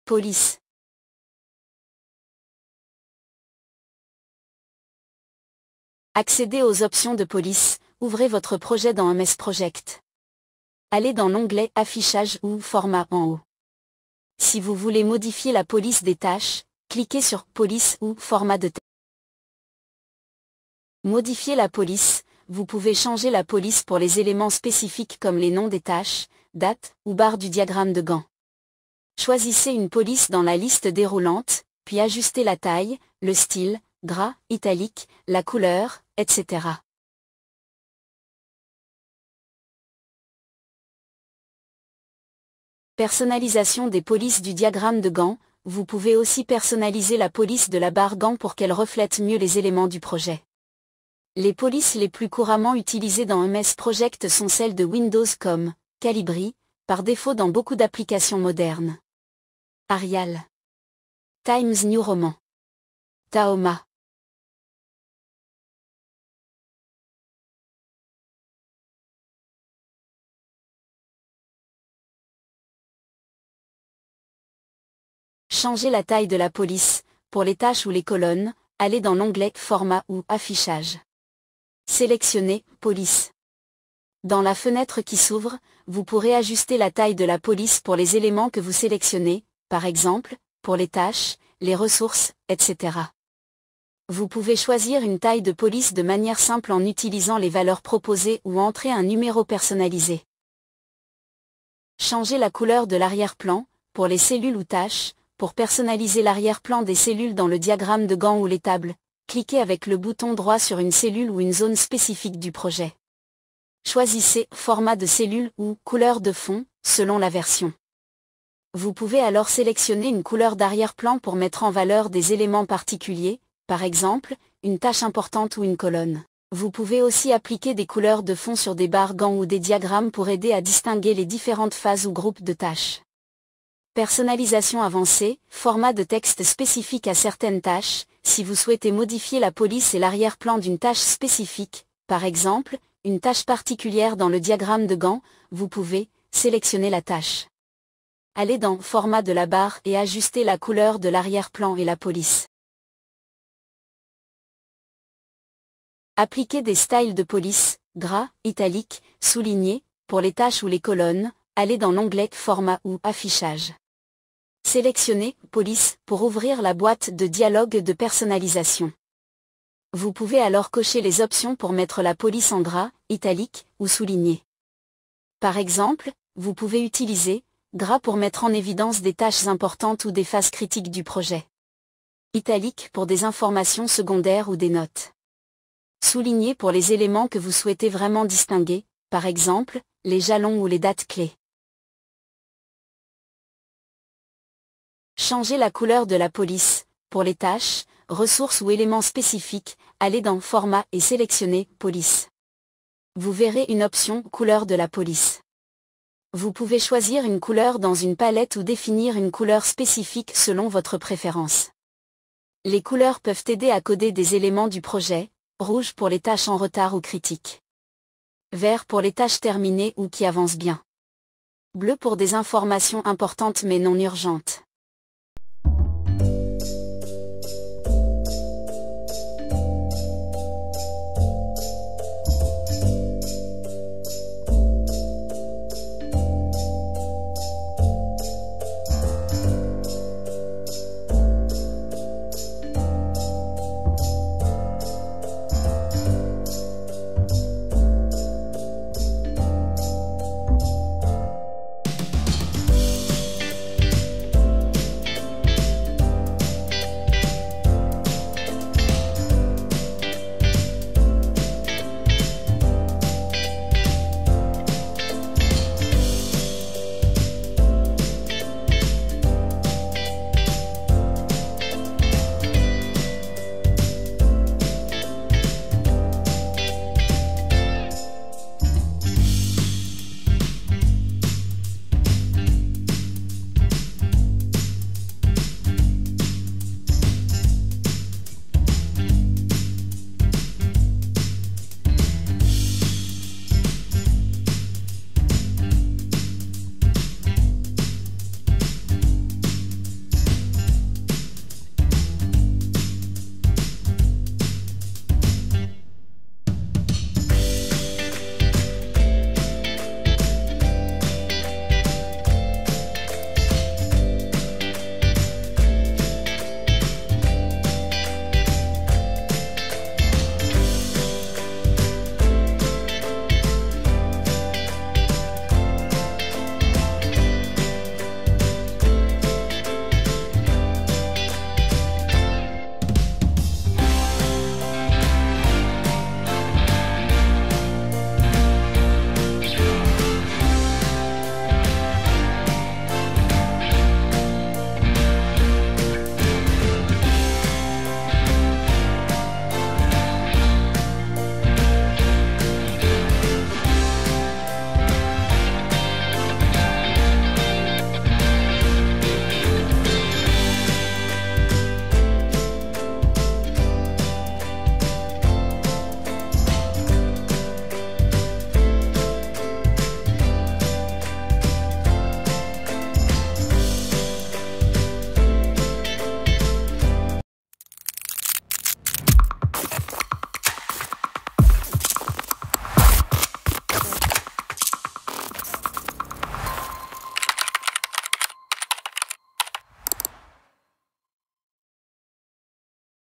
Police. Accédez aux options de police, ouvrez votre projet dans MS Project. Allez dans l'onglet Affichage ou Format en haut. Si vous voulez modifier la police des tâches, cliquez sur Police ou Format de tâche. Modifier la police, vous pouvez changer la police pour les éléments spécifiques comme les noms des tâches, date ou barre du diagramme de Gantt. Choisissez une police dans la liste déroulante, puis ajustez la taille, le style, gras, italique, la couleur, etc. Personnalisation des polices du diagramme de Gantt. Vous pouvez aussi personnaliser la police de la barre Gantt pour qu'elle reflète mieux les éléments du projet. Les polices les plus couramment utilisées dans MS Project sont celles de Windows comme Calibri, par défaut dans beaucoup d'applications modernes. Arial. Times New Roman. Tahoma. Changez la taille de la police. Pour les tâches ou les colonnes, allez dans l'onglet Format ou Affichage. Sélectionnez Police. Dans la fenêtre qui s'ouvre, vous pourrez ajuster la taille de la police pour les éléments que vous sélectionnez, par exemple, pour les tâches, les ressources, etc. Vous pouvez choisir une taille de police de manière simple en utilisant les valeurs proposées ou entrer un numéro personnalisé. Changez la couleur de l'arrière-plan, pour les cellules ou tâches. Pour personnaliser l'arrière-plan des cellules dans le diagramme de Gantt ou les tables, cliquez avec le bouton droit sur une cellule ou une zone spécifique du projet. Choisissez Format de cellule ou Couleur de fond, selon la version. Vous pouvez alors sélectionner une couleur d'arrière-plan pour mettre en valeur des éléments particuliers, par exemple, une tâche importante ou une colonne. Vous pouvez aussi appliquer des couleurs de fond sur des barres Gantt ou des diagrammes pour aider à distinguer les différentes phases ou groupes de tâches. Personnalisation avancée, format de texte spécifique à certaines tâches. Si vous souhaitez modifier la police et l'arrière-plan d'une tâche spécifique, par exemple, une tâche particulière dans le diagramme de Gantt, vous pouvez sélectionner la tâche. Allez dans Format de la barre et ajustez la couleur de l'arrière-plan et la police. Appliquez des styles de police, gras, italique, souligné, pour les tâches ou les colonnes, allez dans l'onglet Format ou Affichage. Sélectionnez Police pour ouvrir la boîte de dialogue de personnalisation. Vous pouvez alors cocher les options pour mettre la police en gras, italique ou souligné. Par exemple, vous pouvez utiliser gras pour mettre en évidence des tâches importantes ou des phases critiques du projet. Italique pour des informations secondaires ou des notes. Souligné pour les éléments que vous souhaitez vraiment distinguer, par exemple, les jalons ou les dates clés. Changez la couleur de la police. Pour les tâches, ressources ou éléments spécifiques, allez dans Format et sélectionnez Police. Vous verrez une option Couleur de la police. Vous pouvez choisir une couleur dans une palette ou définir une couleur spécifique selon votre préférence. Les couleurs peuvent aider à coder des éléments du projet, rouge pour les tâches en retard ou critiques. Vert pour les tâches terminées ou qui avancent bien. Bleu pour des informations importantes mais non urgentes.